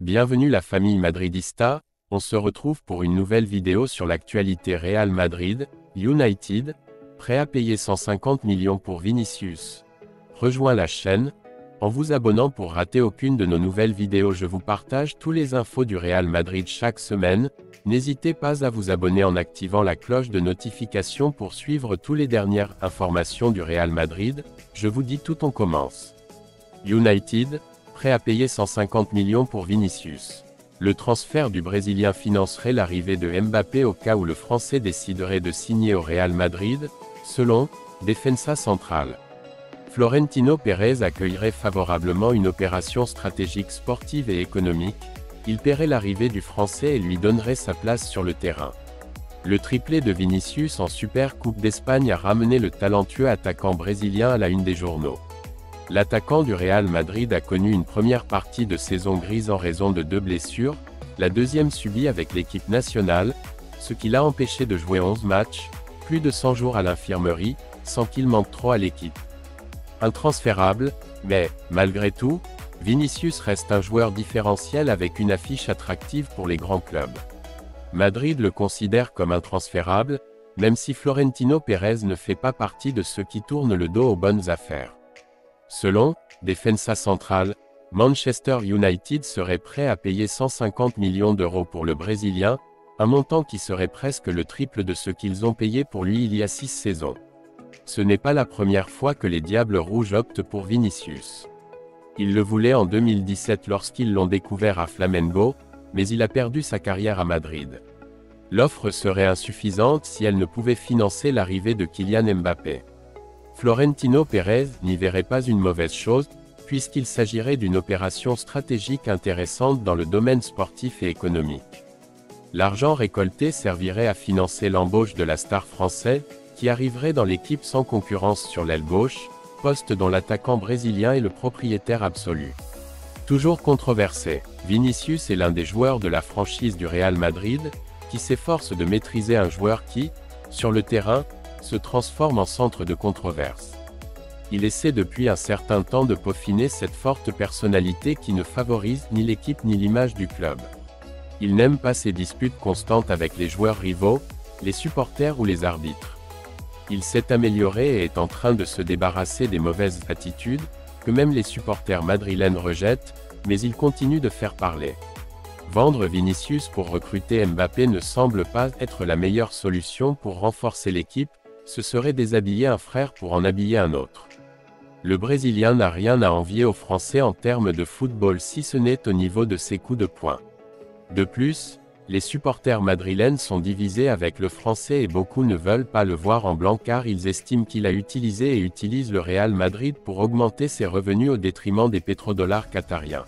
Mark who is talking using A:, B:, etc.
A: Bienvenue la famille madridista, on se retrouve pour une nouvelle vidéo sur l'actualité Real Madrid, United, prêt à payer 150 millions pour Vinicius. Rejoins la chaîne, en vous abonnant pour rater aucune de nos nouvelles vidéos. Je vous partage tous les infos du Real Madrid chaque semaine, n'hésitez pas à vous abonner en activant la cloche de notification pour suivre toutes les dernières informations du Real Madrid. Je vous dis tout, on commence. United, prêt à payer 150 millions pour Vinicius. Le transfert du Brésilien financerait l'arrivée de Mbappé au cas où le Français déciderait de signer au Real Madrid, selon Defensa Central. Florentino Pérez accueillerait favorablement une opération stratégique sportive et économique, il paierait l'arrivée du Français et lui donnerait sa place sur le terrain. Le triplé de Vinicius en Super Coupe d'Espagne a ramené le talentueux attaquant brésilien à la une des journaux. L'attaquant du Real Madrid a connu une première partie de saison grise en raison de 2 blessures, la deuxième subie avec l'équipe nationale, ce qui l'a empêché de jouer 11 matchs, plus de 100 jours à l'infirmerie, sans qu'il manque trop à l'équipe. Intransférable, mais, malgré tout, Vinicius reste un joueur différentiel avec une affiche attractive pour les grands clubs. Madrid le considère comme intransférable, même si Florentino Pérez ne fait pas partie de ceux qui tournent le dos aux bonnes affaires. Selon Defensa Central, Manchester United serait prêt à payer 150 millions d'euros pour le Brésilien, un montant qui serait presque le triple de ce qu'ils ont payé pour lui il y a 6 saisons. Ce n'est pas la première fois que les Diables Rouges optent pour Vinicius. Ils le voulaient en 2017 lorsqu'ils l'ont découvert à Flamengo, mais il a perdu sa carrière à Madrid. L'offre serait insuffisante si elle ne pouvait financer l'arrivée de Kylian Mbappé. Florentino Pérez n'y verrait pas une mauvaise chose, puisqu'il s'agirait d'une opération stratégique intéressante dans le domaine sportif et économique. L'argent récolté servirait à financer l'embauche de la star français, qui arriverait dans l'équipe sans concurrence sur l'aile gauche, poste dont l'attaquant brésilien est le propriétaire absolu. Toujours controversé, Vinicius est l'un des joueurs de la franchise du Real Madrid, qui s'efforce de maîtriser un joueur qui, sur le terrain, se transforme en centre de controverse. Il essaie depuis un certain temps de peaufiner cette forte personnalité qui ne favorise ni l'équipe ni l'image du club. Il n'aime pas ces disputes constantes avec les joueurs rivaux, les supporters ou les arbitres. Il s'est amélioré et est en train de se débarrasser des mauvaises attitudes, que même les supporters madrilènes rejettent, mais il continue de faire parler. Vendre Vinicius pour recruter Mbappé ne semble pas être la meilleure solution pour renforcer l'équipe, ce serait déshabiller un frère pour en habiller un autre. Le Brésilien n'a rien à envier aux Français en termes de football si ce n'est au niveau de ses coups de poing. De plus, les supporters madrilènes sont divisés avec le Français et beaucoup ne veulent pas le voir en blanc car ils estiment qu'il a utilisé et utilise le Real Madrid pour augmenter ses revenus au détriment des pétrodollars qatariens.